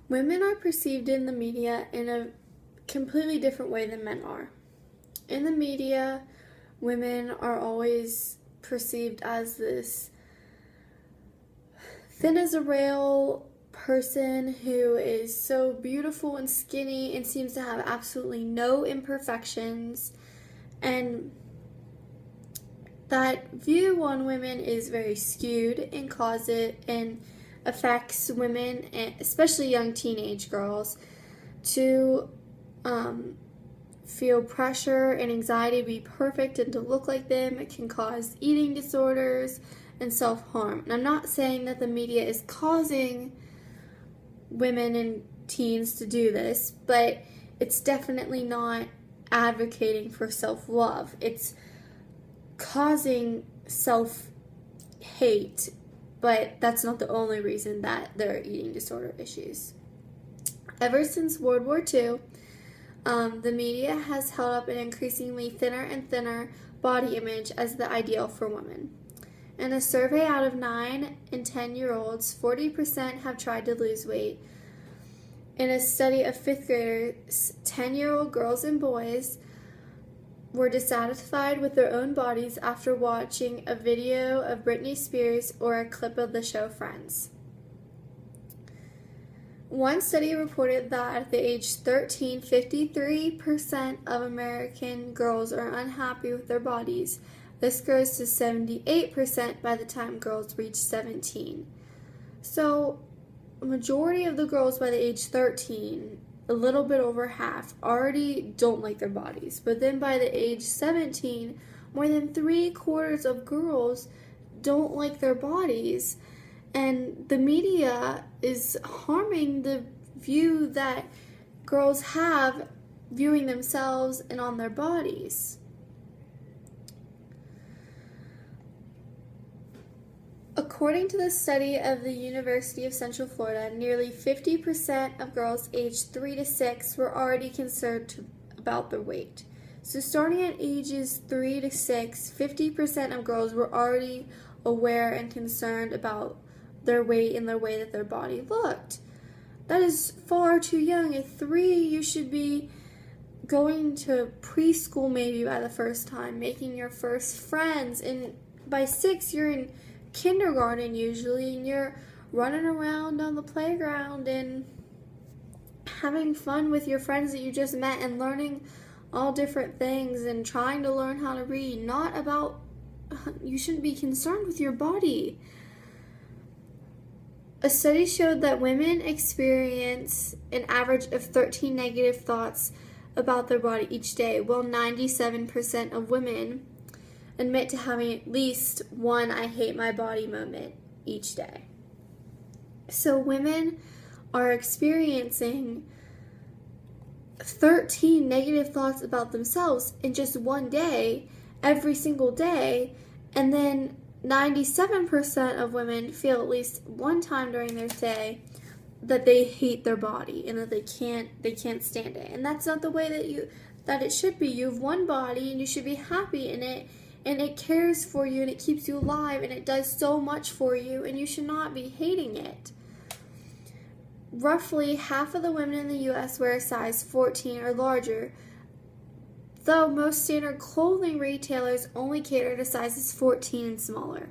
Women are perceived in the media in a completely different way than men are. In the media, women are always perceived as this thin as a rail person who is so beautiful and skinny and seems to have absolutely no imperfections. And that view on women is very skewed and affects women, especially young teenage girls, to feel pressure and anxiety to be perfect and to look like them. It can cause eating disorders and self-harm. And I'm not saying that the media is causing women and teens to do this, but it's definitely not advocating for self-love. It's causing self-hate, but that's not the only reason that there are eating disorder issues. Ever since World War II, the media has held up an increasingly thinner and thinner body image as the ideal for women. In a survey out of 9 and 10-year-olds, 40% have tried to lose weight. In a study of 5th graders, 10-year-old girls and boys were dissatisfied with their own bodies after watching a video of Britney Spears or a clip of the show Friends. One study reported that at the age 13, 53% of American girls are unhappy with their bodies. This grows to 78% by the time girls reach 17. So, a majority of the girls by the age 13, a little bit over half, already don't like their bodies. But then by the age 17, more than 3/4 of girls don't like their bodies. And the media is harming the view that girls have viewing themselves and on their bodies. According to the study of the University of Central Florida, nearly 50% of girls aged 3 to 6 were already concerned about their weight. So starting at ages 3 to 6, 50% of girls were already aware and concerned about their weight and the way that their body looked. That is far too young. At 3, you should be going to preschool maybe by the first time, making your first friends. And by 6, you're in kindergarten usually, and you're running around on the playground and having fun with your friends that you just met and learning all different things and trying to learn how to read. You shouldn't be concerned with your body. A study showed that women experience an average of 13 negative thoughts about their body each day, while 97% of women admit to having at least one "I hate my body" moment each day. So women are experiencing 13 negative thoughts about themselves in just one day, every single day, and then 97% of women feel at least one time during their day that they hate their body and that they can't stand it. And that's not the way that it should be. You have one body and you should be happy in it, and it cares for you and it keeps you alive and it does so much for you, and you should not be hating it. Roughly half of the women in the U.S. wear a size 14 or larger, though most standard clothing retailers only cater to sizes 14 and smaller.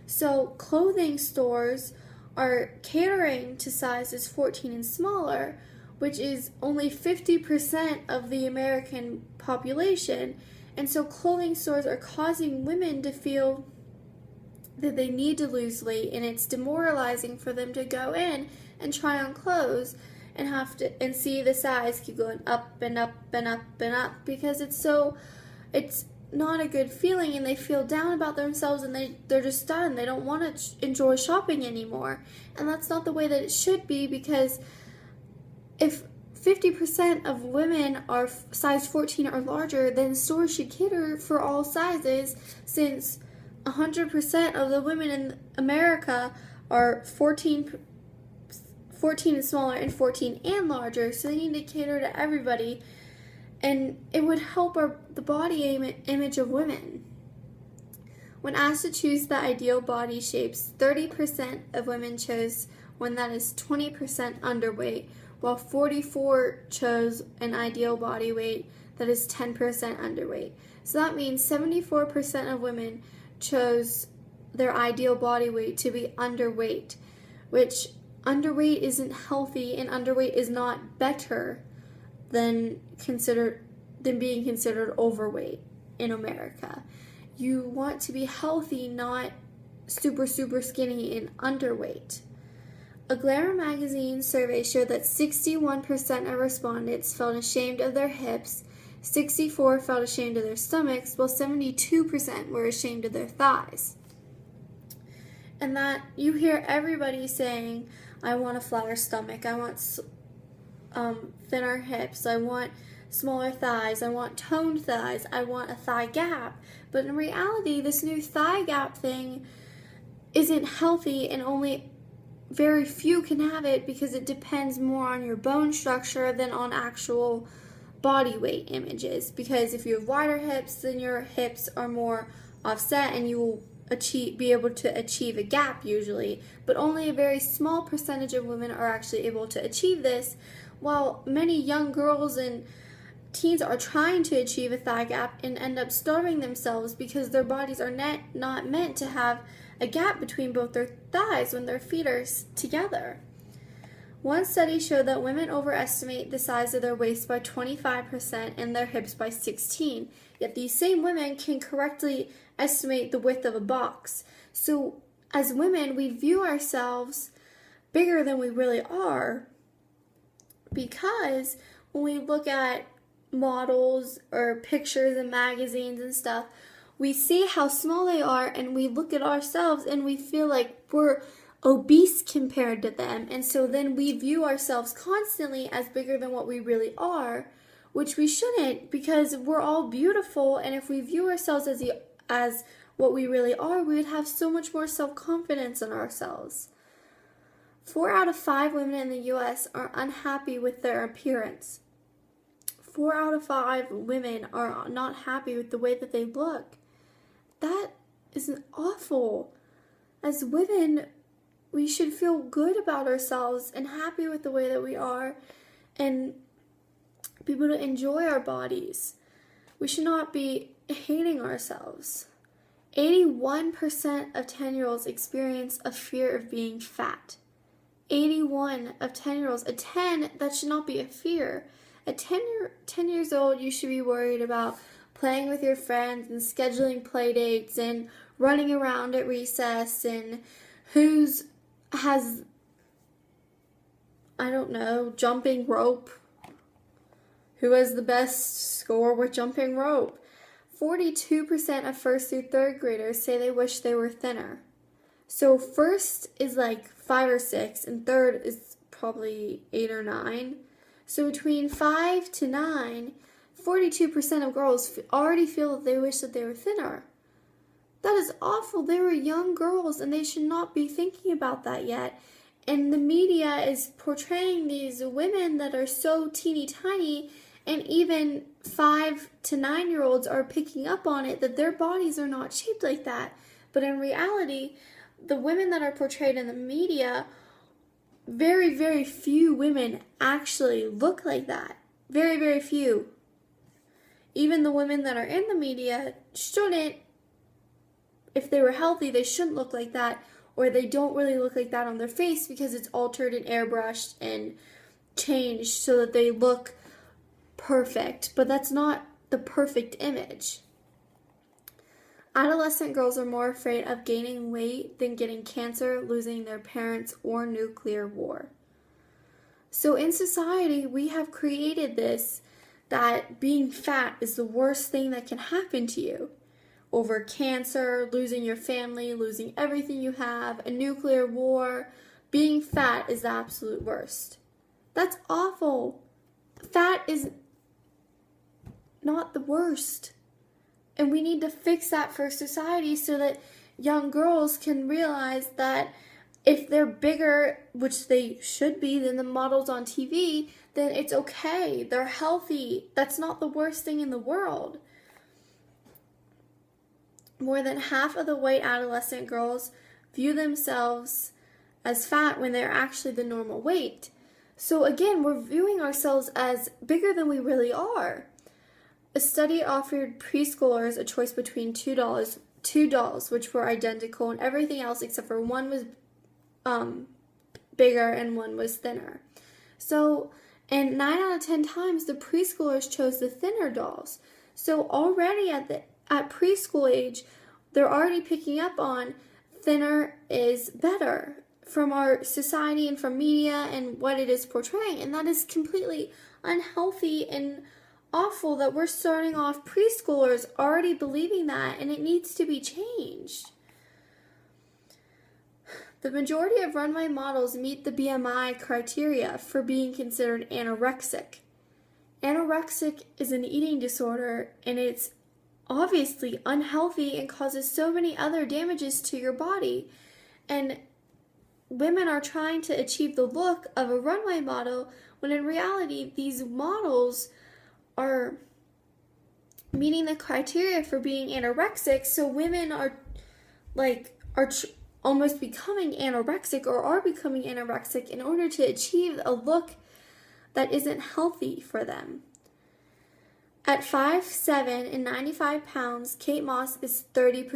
So clothing stores are catering to sizes 14 and smaller, which is only 50% of the American population. And so clothing stores are causing women to feel that they need to lose weight, and it's demoralizing for them to go in and try on clothes and see the size keep going up and up and up and up, because it's not a good feeling, and they feel down about themselves, and they're just done. They don't want to enjoy shopping anymore. And that's not the way that it should be, because if 50% of women are size 14 or larger, then stores should cater for all sizes, since 100% of the women in America are 14 and smaller and 14 and larger, so they need to cater to everybody, and it would help the body image of women. When asked to choose the ideal body shapes, 30% of women chose when that is 20% underweight, while 44 chose an ideal body weight that is 10% underweight. So that means 74% of women chose their ideal body weight to be underweight, which underweight isn't healthy, and underweight is not better than being considered overweight in America. You want to be healthy, not super skinny and underweight. A Glamour magazine survey showed that 61% of respondents felt ashamed of their hips, 64% felt ashamed of their stomachs, while 72% were ashamed of their thighs. And that you hear everybody saying, I want a flatter stomach, I want thinner hips, I want smaller thighs, I want toned thighs, I want a thigh gap. But in reality, this new thigh gap thing isn't healthy, and only very few can have it because it depends more on your bone structure than on actual body weight images. Because if you have wider hips, then your hips are more offset and you will be able to achieve a gap usually, but only a very small percentage of women are actually able to achieve this, while many young girls and teens are trying to achieve a thigh gap and end up starving themselves because their bodies are not meant to have a gap between both their thighs when their feet are together. One study showed that women overestimate the size of their waist by 25% and their hips by 16%, yet these same women can correctly estimate the width of a box. So as women, we view ourselves bigger than we really are, because when we look at models or pictures in magazines and stuff, we see how small they are, and we look at ourselves and we feel like we're obese compared to them, and so then we view ourselves constantly as bigger than what we really are, which we shouldn't, because we're all beautiful, and if we view ourselves as what we really are, we would have so much more self-confidence in ourselves. 4 out of 5 women in the US are unhappy with their appearance. 4 out of 5 women are not happy with the way that they look. That is awful. As women, we should feel good about ourselves and happy with the way that we are and be able to enjoy our bodies. We should not be hating ourselves. 81% of 10-year-olds experience a fear of being fat. 81 of 10-year-olds. A 10, that should not be a fear. At 10 years old, you should be worried about playing with your friends and scheduling play dates and running around at recess and jumping rope. Who has the best score with jumping rope? 42% of first through third graders say they wish they were thinner. So first is like 5 or 6, and third is probably 8 or 9. So between 5 to 9, 42% of girls already feel that they wish that they were thinner. That is awful. They were young girls, and they should not be thinking about that yet. And the media is portraying these women that are so teeny tiny, and even 5 to 9-year-olds are picking up on it, that their bodies are not shaped like that. But in reality, the women that are portrayed in the media, very, very few women actually look like that. Very, very few. Even the women that are in the media shouldn't, if they were healthy, they shouldn't look like that, or they don't really look like that on their face because it's altered and airbrushed and changed so that they look perfect. But that's not the perfect image. Adolescent girls are more afraid of gaining weight than getting cancer, losing their parents, or nuclear war. So in society, we have created this, that being fat is the worst thing that can happen to you. Over cancer, losing your family, losing everything you have, a nuclear war, being fat is the absolute worst. That's awful. Fat is not the worst. And we need to fix that for society so that young girls can realize that if they're bigger, which they should be, than the models on TV, then it's okay. They're healthy. That's not the worst thing in the world. More than half of the white adolescent girls view themselves as fat when they're actually the normal weight. So again, we're viewing ourselves as bigger than we really are. A study offered preschoolers a choice between two dolls which were identical, and everything else except for one was bigger and one was thinner. So, and 9 out of 10 times the preschoolers chose the thinner dolls. So already at preschool age, they're already picking up on thinner is better from our society and from media and what it is portraying. And that is completely unhealthy and awful that we're starting off preschoolers already believing that, and it needs to be changed. The majority of runway models meet the BMI criteria for being considered anorexic. Anorexic is an eating disorder, and it's obviously unhealthy and causes so many other damages to your body. And women are trying to achieve the look of a runway model when in reality these models are meeting the criteria for being anorexic. So women are almost becoming anorexic or are becoming anorexic in order to achieve a look that isn't healthy for them. At 5'7" and 95 pounds, Kate Moss is 30%